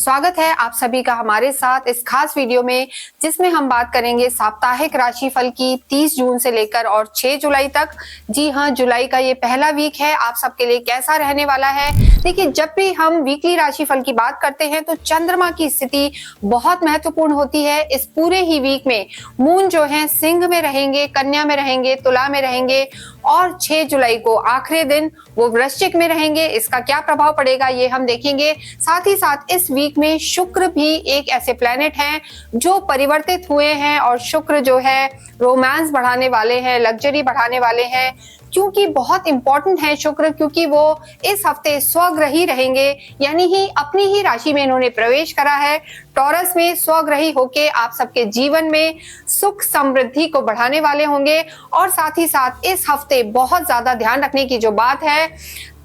स्वागत है आप सभी का हमारे साथ इस खास वीडियो में, जिसमें हम बात करेंगे साप्ताहिक राशिफल की 30 जून से लेकर और 6 जुलाई तक। जी हां, जुलाई का ये पहला वीक है, आप सबके लिए कैसा रहने वाला है। देखिए, जब भी हम वीकली राशिफल की बात करते हैं तो चंद्रमा की स्थिति बहुत महत्वपूर्ण होती है। इस पूरे ही वीक में मून जो है सिंह में रहेंगे, कन्या में रहेंगे, तुला में रहेंगे और 6 जुलाई को आखिरी दिन वो वृश्चिक में रहेंगे। इसका क्या प्रभाव पड़ेगा ये हम देखेंगे। साथ ही साथ इस वीक में शुक्र भी एक ऐसे प्लेनेट हैं जो परिवर्तित हुए हैं और शुक्र जो है रोमांस बढ़ाने वाले हैं, लग्जरी बढ़ाने वाले हैं। क्योंकि बहुत इंपॉर्टेंट है शुक्र, क्योंकि वो इस हफ्ते स्वग्रही रहेंगे, यानी ही अपनी ही राशि में इन्होंने प्रवेश करा है। टॉरस में स्वग्रही होके आप सबके जीवन में सुख समृद्धि को बढ़ाने वाले होंगे। और साथ ही साथ इस हफ्ते बहुत ज्यादा ध्यान रखने की जो बात है,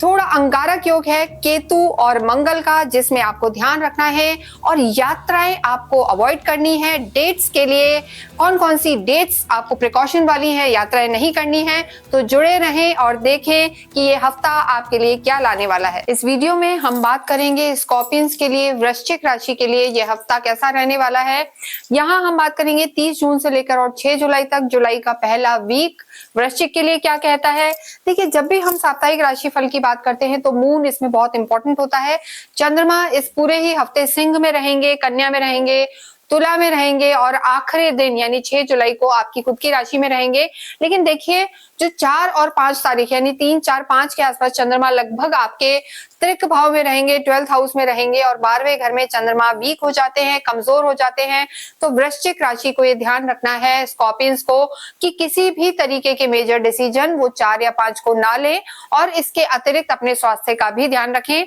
थोड़ा अंगारक योग है केतु और मंगल का, जिसमें आपको ध्यान रखना है और यात्राएं आपको अवॉइड करनी है। डेट्स के लिए कौन कौन सी डेट्स आपको प्रिकॉशन वाली हैं, यात्राएं नहीं करनी है, तो जुड़े रहें और देखें कि ये हफ्ता आपके लिए क्या लाने वाला है। इस वीडियो में हम बात करेंगे स्कॉर्पियंस के लिए, वृश्चिक राशि के लिए ये हफ्ता कैसा रहने वाला है। यहाँ हम बात करेंगे 30 जून से लेकर और 6 जुलाई तक, जुलाई का पहला वीक वृश्चिक के लिए क्या कहता है। देखिए, जब भी हम साप्ताहिक राशिफल की बात करते हैं तो मून इसमें बहुत इंपॉर्टेंट होता है। चंद्रमा इस पूरे ही हफ्ते सिंह में रहेंगे, कन्या में रहेंगे, तुला में रहेंगे और आखिरी दिन यानी 6 जुलाई को आपकी खुद की राशि में रहेंगे। लेकिन देखिए, जो 4 और 5 तारीख यानी 3, 4, 5 के आसपास चंद्रमा लगभग आपके त्रिक भाव में रहेंगे, 12th हाउस में रहेंगे और 12वें घर में चंद्रमा वीक हो जाते हैं, कमजोर हो जाते हैं। तो वृश्चिक राशि को ये ध्यान रखना है स्कॉर्पियंस को कि किसी भी तरीके के मेजर डिसीजन वो 4 या 5 को ना लें और इसके अतिरिक्त अपने स्वास्थ्य का भी ध्यान रखें।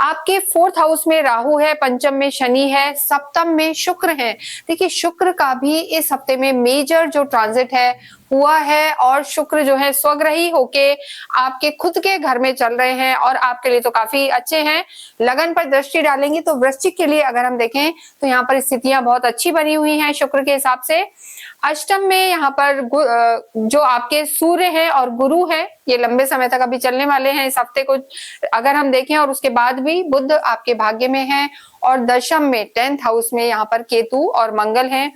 आपके 4th हाउस में राहु है, पंचम में शनि है, सप्तम में शुक्र है। देखिए, शुक्र का भी इस हफ्ते में मेजर जो ट्रांजिट है हुआ है और शुक्र जो है स्वग्रही होके आपके खुद के घर में चल रहे हैं और आपके लिए तो काफी अच्छे हैं। लगन पर दृष्टि डालेंगे तो वृश्चिक के लिए अगर हम देखें तो यहाँ पर स्थितियां बहुत अच्छी बनी हुई हैं शुक्र के हिसाब से। अष्टम में यहाँ पर जो आपके सूर्य है और गुरु है, ये लंबे समय तक अभी चलने वाले हैं इस हफ्ते को अगर हम देखें, और उसके बाद भी बुध आपके भाग्य में है और दशम में 10th हाउस में यहाँ पर केतु और मंगल हैं।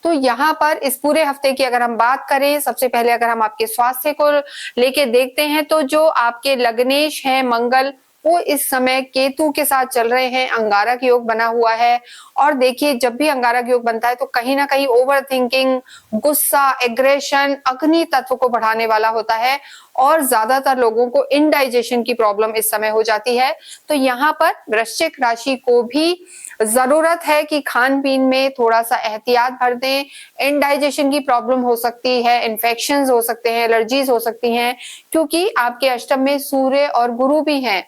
तो यहाँ पर इस पूरे हफ्ते की अगर हम बात करें, सबसे पहले अगर हम आपके स्वास्थ्य को लेके देखते हैं तो जो आपके लग्नेश है मंगल, वो इस समय केतु के साथ चल रहे हैं, अंगारक योग बना हुआ है। और देखिए, जब भी अंगारक योग बनता है तो कहीं ना कहीं ओवर थिंकिंग, गुस्सा, एग्रेशन अग्नि तत्व को बढ़ाने वाला होता है और ज्यादातर लोगों को इनडाइजेशन की प्रॉब्लम इस समय हो जाती है। तो यहाँ पर वृश्चिक राशि को भी जरूरत है कि खान पीन में थोड़ा सा एहतियात बरतें। इनडाइजेशन की प्रॉब्लम हो सकती है, इन्फेक्शंस हो सकते हैं, एलर्जीज हो सकती हैं, क्योंकि आपके अष्टम में सूर्य और गुरु भी हैं।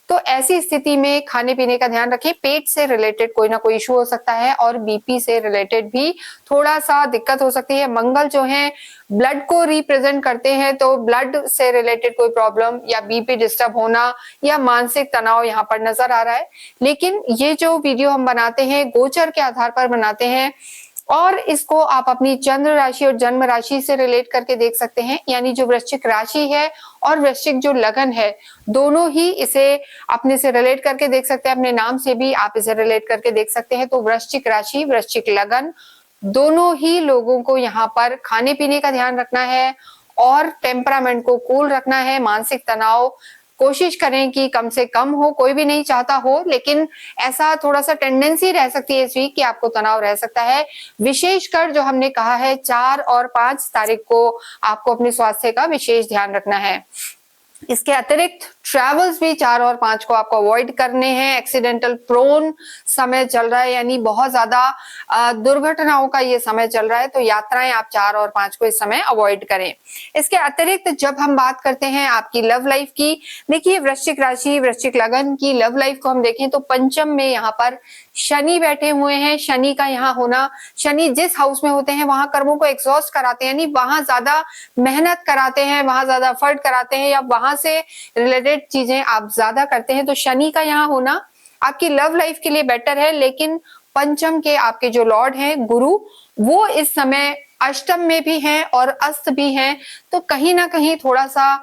तो ऐसी स्थिति में खाने पीने का ध्यान रखें। पेट से रिलेटेड कोई ना कोई इशू हो सकता है और बीपी से रिलेटेड भी थोड़ा सा दिक्कत हो सकती है। मंगल जो है ब्लड को रिप्रेजेंट करते हैं, तो ब्लड से रिलेटेड कोई प्रॉब्लम या बीपी डिस्टर्ब होना या मानसिक तनाव यहाँ पर नजर आ रहा है। लेकिन ये जो वीडियो हम बनाते हैं गोचर के आधार पर बनाते हैं और इसको आप अपनी चंद्र राशि और जन्म राशि से रिलेट करके देख सकते हैं। यानी जो वृश्चिक राशि है और वृश्चिक जो लगन है, दोनों ही इसे अपने से रिलेट करके देख सकते हैं, अपने नाम से भी आप इसे रिलेट करके देख सकते हैं। तो वृश्चिक राशि, वृश्चिक लगन, दोनों ही लोगों को यहाँ पर खाने पीने का ध्यान रखना है और टेम्परामेंट को कूल रखना है। मानसिक तनाव कोशिश करें कि कम से कम हो, कोई भी नहीं चाहता हो, लेकिन ऐसा थोड़ा सा टेंडेंसी रह सकती है इस वीक कि आपको तनाव रह सकता है। विशेषकर जो हमने कहा है 4 और 5 तारीख को आपको अपने स्वास्थ्य का विशेष ध्यान रखना है। इसके अतिरिक्त ट्रैवल्स भी 4 और 5 को आपको अवॉइड करने हैं। एक्सीडेंटल प्रोन समय चल रहा है, यानी बहुत ज्यादा दुर्घटनाओं का ये समय चल रहा है, तो यात्राएं आप 4 और 5 को इस समय अवॉइड करें। इसके अतिरिक्त जब हम बात करते हैं आपकी लव लाइफ की, देखिए वृश्चिक राशि, वृश्चिक लगन की लव लाइफ को हम देखें तो पंचम में यहाँ पर शनि बैठे हुए हैं। शनि का यहाँ होना, शनि जिस हाउस में होते हैं वहां कर्मों को एग्जॉस्ट कराते हैं, यानी वहां ज्यादा मेहनत कराते हैं, वहां ज्यादा एफर्ट कराते हैं या वहां से रिलेटेड चीजें आप ज्यादा करते हैं। तो शनि का यहाँ होना आपकी लव लाइफ के लिए बेटर है। लेकिन पंचम के आपके जो लॉर्ड हैं गुरु, वो इस समय अष्टम में भी हैं और अस्त भी हैं, तो कहीं ना कहीं थोड़ा सा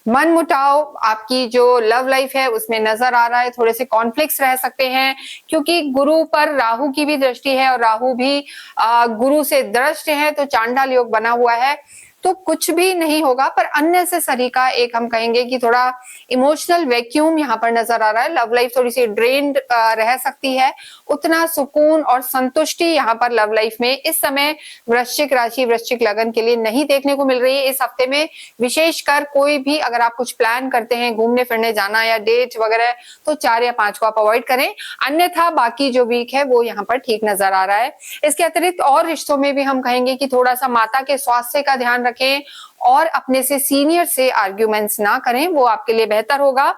मन मुटाव, आपकी जो लव लाइफ है उसमें नजर आ रहा है, थोड़े से कॉन्फ्लिक्ट्स रह सकते हैं क्योंकि गुरु पर राहु की भी दृष्टि है और राहु भी गुरु से दृष्ट है, तो चांडाल योग बना हुआ है। तो कुछ भी नहीं होगा, पर अननेसेसरी का एक हम कहेंगे कि थोड़ा इमोशनल वैक्यूम यहाँ पर नजर आ रहा है। लव लाइफ थोड़ी सी ड्रेन्ड रह सकती है, उतना सुकून और संतुष्टि यहाँ पर लव लाइफ में इस समय वृश्चिक राशि वृश्चिक लगन के लिए नहीं देखने को मिल रही है। इस हफ्ते में विशेषकर कोई भी अगर आप कुछ प्लान करते हैं घूमने फिरने जाना या डेट वगैरह, तो 4 या 5 को आप अवॉइड करें, अन्यथा बाकी जो वीक है वो यहाँ पर ठीक नजर आ रहा है। इसके अतिरिक्त और रिश्तों में भी हम कहेंगे कि थोड़ा सा माता के स्वास्थ्य का ध्यान रखें और अपने से सीनियर से आर्ग्यूमेंट्स ना करें, वो आपके लिए बेहतर होगा।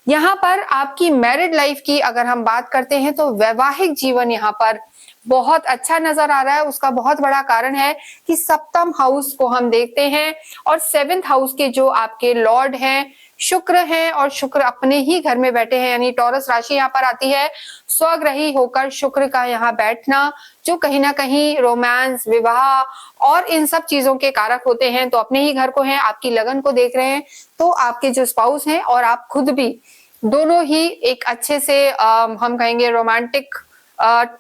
यहाँ पर आपकी मैरिड लाइफ की अगर हम बात करते हैं तो वैवाहिक जीवन यहाँ पर बहुत अच्छा नजर आ रहा है। उसका बहुत बड़ा कारण है कि सप्तम हाउस को हम देखते हैं और 7th हाउस के जो आपके लॉर्ड हैं शुक्र हैं, और शुक्र अपने ही घर में बैठे हैं, यानी टॉरस राशि यहाँ पर आती है। स्वग्रही होकर शुक्र का यहाँ बैठना जो कहीं ना कहीं रोमांस, विवाह और इन सब चीजों के कारक होते हैं, तो अपने ही घर को हैं, आपकी लगन को देख रहे हैं, तो आपके जो स्पाउस हैं और आप खुद भी दोनों ही एक अच्छे से हम कहेंगे रोमांटिक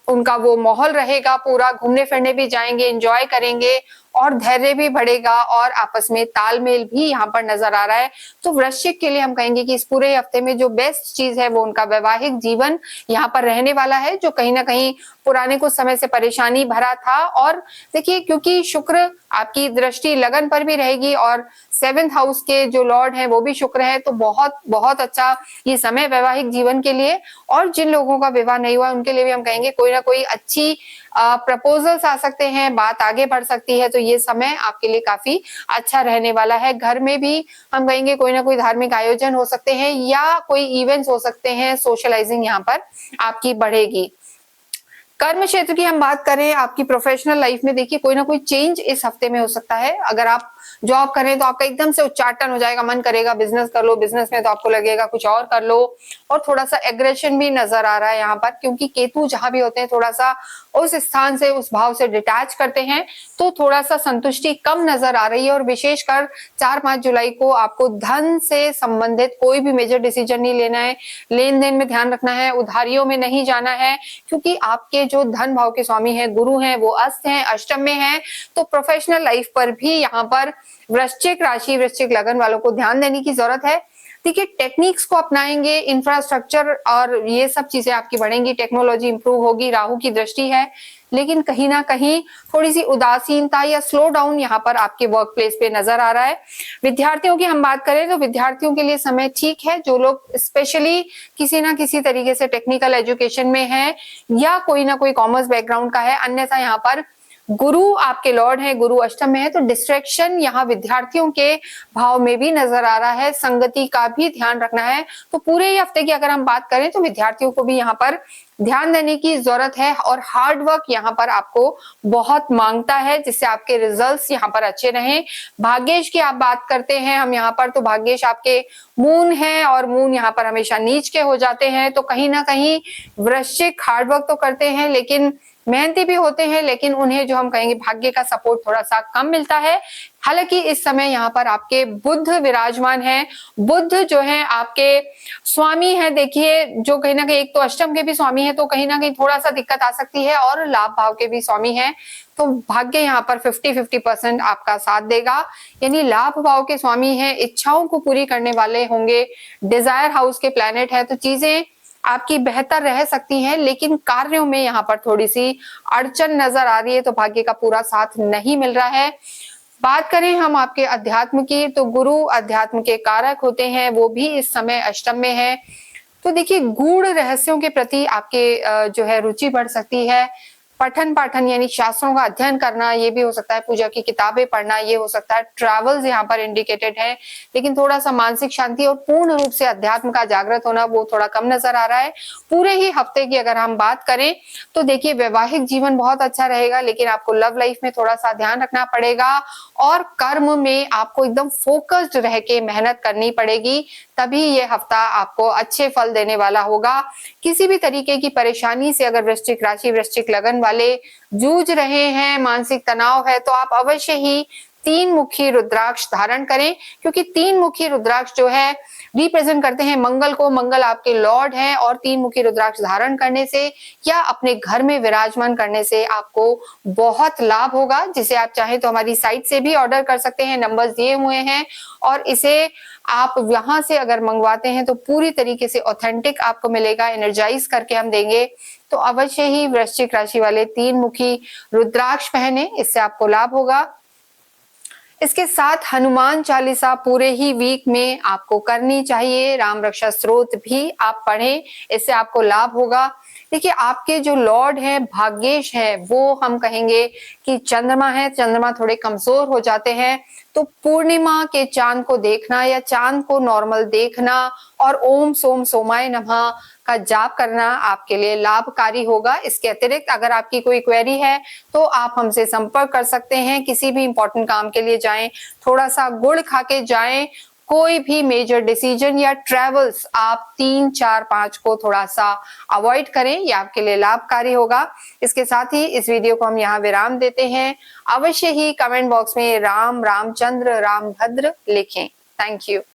उनका वो माहौल रहेगा, पूरा घूमने फिरने भी जाएंगे, एंजॉय करेंगे और धैर्य भी बढ़ेगा और आपस में तालमेल भी यहाँ पर नजर आ रहा है। तो वृश्चिक के लिए हम कहेंगे कि इस पूरे हफ्ते में जो बेस्ट चीज है वो उनका वैवाहिक जीवन यहाँ पर रहने वाला है, जो कहीं ना कहीं पुराने कुछ समय से परेशानी भरा था। और देखिए क्योंकि शुक्र आपकी दृष्टि लगन पर भी रहेगी और 7th हाउस के जो लॉर्ड हैं वो भी शुक्र है, तो बहुत बहुत अच्छा ये समय वैवाहिक जीवन के लिए। और जिन लोगों का विवाह नहीं हुआ उनके लिए भी हम कहेंगे कोई ना कोई अच्छी प्रपोजल्स आ सकते हैं, बात आगे बढ़ सकती है, तो ये समय आपके लिए काफी अच्छा रहने वाला है। घर में भी हम कहेंगे कोई ना कोई धार्मिक आयोजन हो सकते हैं या कोई इवेंट्स हो सकते हैं, सोशलाइजिंग यहाँ पर आपकी बढ़ेगी। कर्म क्षेत्र की हम बात करें, आपकी प्रोफेशनल लाइफ में देखिए कोई ना कोई चेंज इस हफ्ते में हो सकता है। अगर आप जॉब करें तो आपका एकदम से उच्चाटन हो जाएगा, मन करेगा बिजनेस कर लो, बिजनेस में तो आपको लगेगा कुछ और कर लो, और थोड़ा सा एग्रेशन भी नजर आ रहा है यहाँ पर, क्योंकि केतु जहां भी होते हैं थोड़ा सा उस स्थान से उस भाव से डिटैच करते हैं, तो थोड़ा सा संतुष्टि कम नजर आ रही है। और विशेषकर 4-5 जुलाई को आपको धन से संबंधित कोई भी मेजर डिसीजन नहीं लेना है, लेन देन में ध्यान रखना है, उधारियों में नहीं जाना है, क्योंकि आपके जो धन भाव के स्वामी हैं गुरु हैं वो अस्त हैं, अष्टम में हैं। तो प्रोफेशनल लाइफ पर भी यहाँ पर वृश्चिक राशि वृश्चिक लगन वालों को ध्यान देने की जरूरत है। देखिए टेक्निक्स को अपनाएंगे, इंफ्रास्ट्रक्चर और ये सब चीजें आपकी बढ़ेंगी, टेक्नोलॉजी इंप्रूव होगी, राहु की दृष्टि है, लेकिन कहीं ना कहीं थोड़ी सी उदासीनता या स्लो डाउन यहाँ पर आपके वर्क प्लेस पे नजर आ रहा है। विद्यार्थियों की हम बात करें तो विद्यार्थियों के लिए समय ठीक है, जो लोग स्पेशली किसी ना किसी तरीके से टेक्निकल एजुकेशन में है या कोई ना कोई कॉमर्स बैकग्राउंड का है, अन्यथा यहाँ पर गुरु आपके लॉर्ड हैं, गुरु अष्टम में है, तो डिस्ट्रैक्शन यहाँ विद्यार्थियों के भाव में भी नजर आ रहा है, संगति का भी ध्यान रखना है। तो पूरे ही हफ्ते की अगर हम बात करें तो विद्यार्थियों को भी यहाँ पर ध्यान देने की जरूरत है और हार्ड वर्क यहाँ पर आपको बहुत मांगता है, जिससे आपके रिजल्ट्स यहाँ पर अच्छे रहें। भाग्येश की आप बात करते हैं हम यहाँ पर, तो भाग्येश आपके मून है और मून यहाँ पर हमेशा नीच के हो जाते हैं, तो कहीं ना कहीं वृश्चिक हार्ड वर्क तो करते हैं लेकिन मेहनती भी होते हैं, लेकिन उन्हें जो हम कहेंगे भाग्य का सपोर्ट थोड़ा सा कम मिलता है। हालांकि इस समय यहाँ पर आपके बुध विराजमान है, बुध जो है आपके स्वामी है, देखिए जो कहीं ना कहीं एक तो अष्टम के भी स्वामी है, तो कहीं ना कहीं थोड़ा सा दिक्कत आ सकती है, और लाभ भाव के भी स्वामी है, तो भाग्य यहाँ पर 50-50% आपका साथ देगा। यानी लाभ भाव के स्वामी है, इच्छाओं को पूरी करने वाले होंगे, डिजायर हाउस के प्लैनेट है, तो चीजें आपकी बेहतर रह सकती हैं, लेकिन कार्यों में यहाँ पर थोड़ी सी अड़चन नजर आ रही है, तो भाग्य का पूरा साथ नहीं मिल रहा है। बात करें हम आपके अध्यात्म की, तो गुरु अध्यात्म के कारक होते हैं, वो भी इस समय अष्टम में है, तो देखिए गूढ़ रहस्यों के प्रति आपके जो है रुचि बढ़ सकती है। पठन पाठन यानी शास्त्रों का अध्ययन करना, ये भी हो सकता है, पूजा की किताबें पढ़ना, ये हो सकता है, ट्रैवल्स यहाँ पर इंडिकेटेड है, लेकिन थोड़ा सा मानसिक शांति और पूर्ण रूप से अध्यात्म का जागृत होना वो थोड़ा कम नजर आ रहा है। पूरे ही हफ्ते की अगर हम बात करें तो देखिए वैवाहिक जीवन बहुत अच्छा रहेगा, लेकिन आपको लव लाइफ में थोड़ा सा ध्यान रखना पड़ेगा और कर्म में आपको एकदम फोकस्ड रह के मेहनत करनी पड़ेगी, तभी ये हफ्ता आपको अच्छे फल देने वाला होगा। किसी भी तरीके की परेशानी से अगर वृश्चिक राशि वृश्चिक लगन वाले जूझ रहे हैं, मानसिक तनाव है, तो आप अवश्य ही तीन मुखी रुद्राक्ष धारण करें, क्योंकि तीन मुखी रुद्राक्ष जो है रिप्रेजेंट करते हैं मंगल को। मंगल आपके लॉर्ड हैं और तीन मुखी रुद्राक्ष धारण करने से या अपने घर में विराजमान करने से आपको बहुत लाभ होगा, जिसे आप चाहें तो हमारी साइट से भी ऑर्डर कर सकते हैं, नंबर्स दिए हुए हैं। और इसे आप वहां से अगर मंगवाते हैं तो पूरी तरीके से ऑथेंटिक आपको मिलेगा, एनर्जाइज करके हम देंगे। तो अवश्य ही वृश्चिक राशि वाले तीन मुखी रुद्राक्ष पहने, इससे आपको लाभ होगा। इसके साथ हनुमान चालीसा पूरे ही वीक में आपको करनी चाहिए। राम रक्षा स्तोत्र भी आप पढ़ें, इससे आपको लाभ होगा। देखिए, आपके जो लॉर्ड हैं भाग्येश है, वो हम कहेंगे कि चंद्रमा है, चंद्रमा थोड़े कमजोर हो जाते हैं। तो पूर्णिमा के चांद को देखना या चांद को नॉर्मल देखना और ओम सोम सोमाय नमः का जाप करना आपके लिए लाभकारी होगा। इसके अतिरिक्त अगर आपकी कोई क्वेरी है तो आप हमसे संपर्क कर सकते हैं। किसी भी इंपॉर्टेंट काम के लिए जाएं, थोड़ा सा गुड़ खा के जाएं। कोई भी मेजर डिसीजन या ट्रेवल्स आप 3, 4, 5 को थोड़ा सा अवॉइड करें, ये आपके लिए लाभकारी होगा। इसके साथ ही इस वीडियो को हम यहाँ विराम देते हैं। अवश्य ही कमेंट बॉक्स में राम, रामचंद्र, रामभद्र लिखें। Thank you.